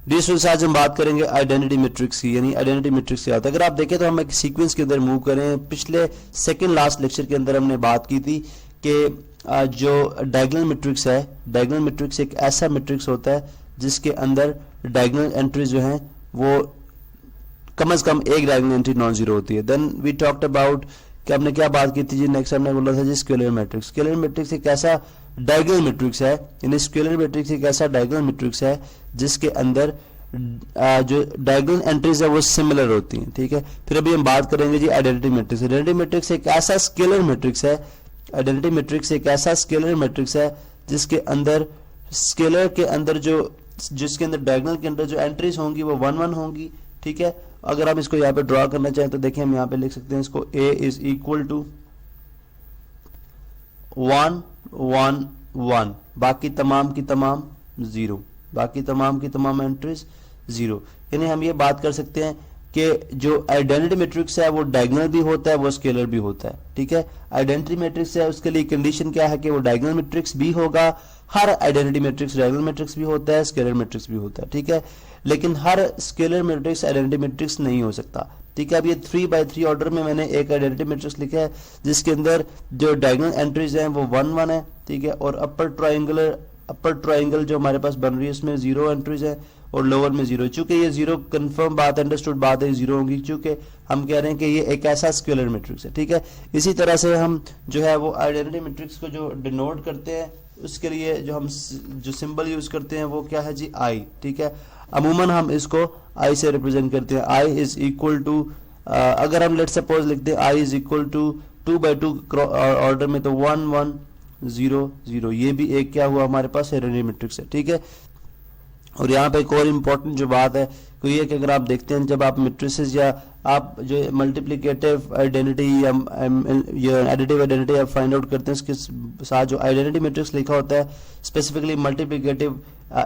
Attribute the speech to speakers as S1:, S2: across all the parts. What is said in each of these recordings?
S1: Dear students, आज हम बात करेंगे आइडेंटिटी मैट्रिक्स की, यानी आइडेंटिटी मैट्रिक्स क्या होता है। अगर आप देखें तो हम एक सीक्वेंस के अंदर मूव करें। पिछले सेकंड लास्ट लेक्चर के अंदर हमने बात की थी कि जो डायगोनल मैट्रिक्स है, डायगोनल मैट्रिक्स एक ऐसा मैट्रिक्स होता है जिसके अंदर डायगोनल एंट्री जो है वो कम से कम एक डायगोनल एंट्री नॉन जीरो होती है। देन वी टॉक्ड अबाउट कि हमने क्या बात की थी जी, नेक्स्ट हमने बोला था जी स्केलर मैट्रिक्स। स्केलर मैट्रिक्स एक ऐसा डायगोनल मैट्रिक्स है, यानी स्केलर मैट्रिक्स एक ऐसा डायगोनल मैट्रिक्स है जिसके अंदर जो डायगोनल एंट्रीज है वो सिमिलर होती हैं। ठीक है, फिर अभी हम बात करेंगे जी आइडेंटिटी मैट्रिक्स। आइडेंटिटी मैट्रिक्स एक ऐसा स्केलर मैट्रिक्स है, आइडेंटिटी मैट्रिक्स एक ऐसा स्केलर मैट्रिक्स है जिसके अंदर स्केलर के अंदर जिसके अंदर डायगोनल के अंदर जो एंट्रीज होंगी वो 1 1 होंगी। ठीक है, अगर आप इसको यहाँ पे ड्रॉ करना चाहें तो देखिए हम यहाँ पे लिख सकते हैं इसको a इज इक्वल टू 1 1 1, बाकी तमाम की तमाम 0, बाकी तमाम की तमाम एंट्रीज 0। यानी हम ये बात कर सकते हैं कि जो आइडेंटिटी मैट्रिक्स है वो डायगोनल भी होता है, वो स्केलर भी होता है। ठीक है, आइडेंटिटी मैट्रिक्स है उसके लिए कंडीशन क्या है कि वो डायगोनल मैट्रिक्स भी होगा। हर आइडेंटिटी मैट्रिक्स डायगोनल मैट्रिक्स भी होता है, स्केलर मैट्रिक्स भी होता है। ठीक है, लेकिन हर स्केलर मैट्रिक्स आइडेंटिटी मैट्रिक्स नहीं हो सकता। ठीक है, अब ये 3x3 ऑर्डर में मैंने एक आइडेंटिटी मैट्रिक्स लिखा है जिसके अंदर जो डायगोनल एंट्रीज हैं वो 1 1 है। ठीक है, और अपर ट्राइंगल जो हमारे पास बन रही है उसमें 0 एंट्रीज है और लोअर में 0। चूंकि ये 0 कंफर्म बात, अंडरस्टूड बात है, 0 होंगी क्योंकि हम कह रहे हैं कि ये एक ऐसा स्केलर मैट्रिक्स है। ठीक है, इसी तरह से हम जो है वो आइडेंटिटी मैट्रिक्स को जो डिनोट करते हैं उसके लिए जो हम जो सिंबल यूज करते हैं वो क्या है जी, आई। ठीक है, अमूमन हम इसको आई से रिप्रेजेंट करते हैं। आई इज इक्वल टू, अगर हम लेट सपोज लिखते हैं I is equal to 2x2 order में तो 1 1 0 0, ये भी एक क्या हुआ हमारे पास आइडेंटिटी मैट्रिक्स है। ठीक है, और यहाँ पे एक और इम्पोर्टेंट जो बात है तो ये कि अगर आप देखते हैं जब आप मैट्रिसेस या आप जो मल्टीप्लिकेटिव आइडेंटिटी या एडिटिव आइडेंटिटी आप फाइंड आउट करते हैं उसके साथ जो आइडेंटिटी मैट्रिक्स लिखा होता है स्पेसिफिकली मल्टीप्लिकेटिव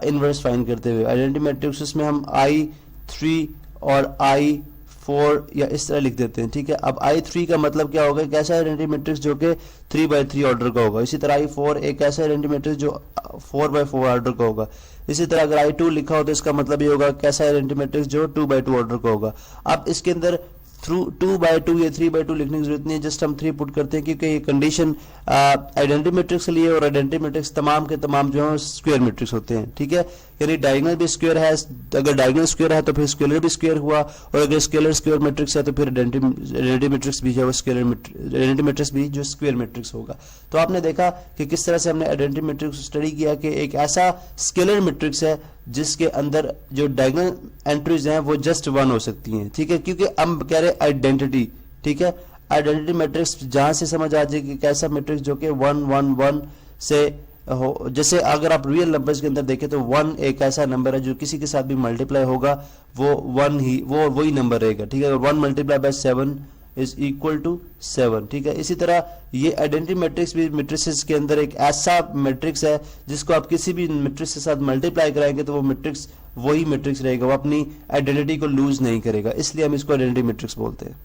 S1: इनवर्स फाइंड करते हुए आइडेंटिटी मैट्रिक्स में हम I3 और I4 या इस तरह लिख देते हैं। ठीक है, अब I3 का मतलब क्या होगा, एक ऐसा आइडेंटिटी मैट्रिक्स जो कि 3x3 ऑर्डर का होगा। इसी तरह I4 एक ऐसा आइडेंटिटी मैट्रिक्स जो 4x4 ऑर्डर का होगा। इसी तरह अगर I2 लिखा हो तो इसका मतलब ये होगा कैसा आइडेंटिटी मैट्रिक्स जो 2x2 ऑर्डर का होगा। अब इसके अंदर 2x2 या 3x2 लिखने की जरूरत नहीं है, जस्ट हम 3 पुट करते हैं क्योंकि ये कंडीशन आइडेंटिटी मैट्रिक्स के लिए और आइडेंटिटी मैट्रिक्स तमाम के तमाम जो है स्क्वायर मैट्रिक्स होते हैं। ठीक है, यानी डायगोनल भी स्क्वायर है, अगर डायगोनल स्क्वायर है तो फिर स्केलर भी स्क्वायर हुआ, और अगर स्केलर स्क्वायर मैट्रिक्स है तो फिर आइडेंटिटी मैट्रिक्स भी है वो स्केलर आइडेंटिटी मैट्रिक्स भी जो स्क्वायर मैट्रिक्स होगा। तो आपने देखा कि किस तरह से हमने आइडेंटिटी मैट्रिक्स स्टडी किया कि एक ऐसा स्केलर मैट्रिक्स है जिसके अंदर जो डायगोनल एंट्रीज हैं वो जस्ट 1 हो सकती हैं। ठीक है, क्योंकि हम कह रहे हैं आइडेंटिटी। ठीक है, आइडेंटिटी मैट्रिक्स जहां से समझ आ जाएगी कैसा मैट्रिक्स जो कि 1 1 1 से हो। जैसे अगर आप रियल नंबर्स के अंदर देखें तो 1 एक ऐसा नंबर है जो किसी के साथ भी मल्टीप्लाई होगा वो 1 ही वही नंबर रहेगा। ठीक है, 1 multiply by 7 is equal to 7। ठीक है, इसी तरह ये आइडेंटिटी मैट्रिक्स भी मैट्रिसेस के अंदर एक ऐसा मैट्रिक्स है जिसको आप किसी भी मैट्रिक्स के साथ मल्टीप्लाई कराएंगे तो वो मैट्रिक्स वही मैट्रिक्स रहेगा, वो अपनी आइडेंटिटी को लूज नहीं करेगा, इसलिए हम इसको आइडेंटिटी मैट्रिक्स बोलते हैं।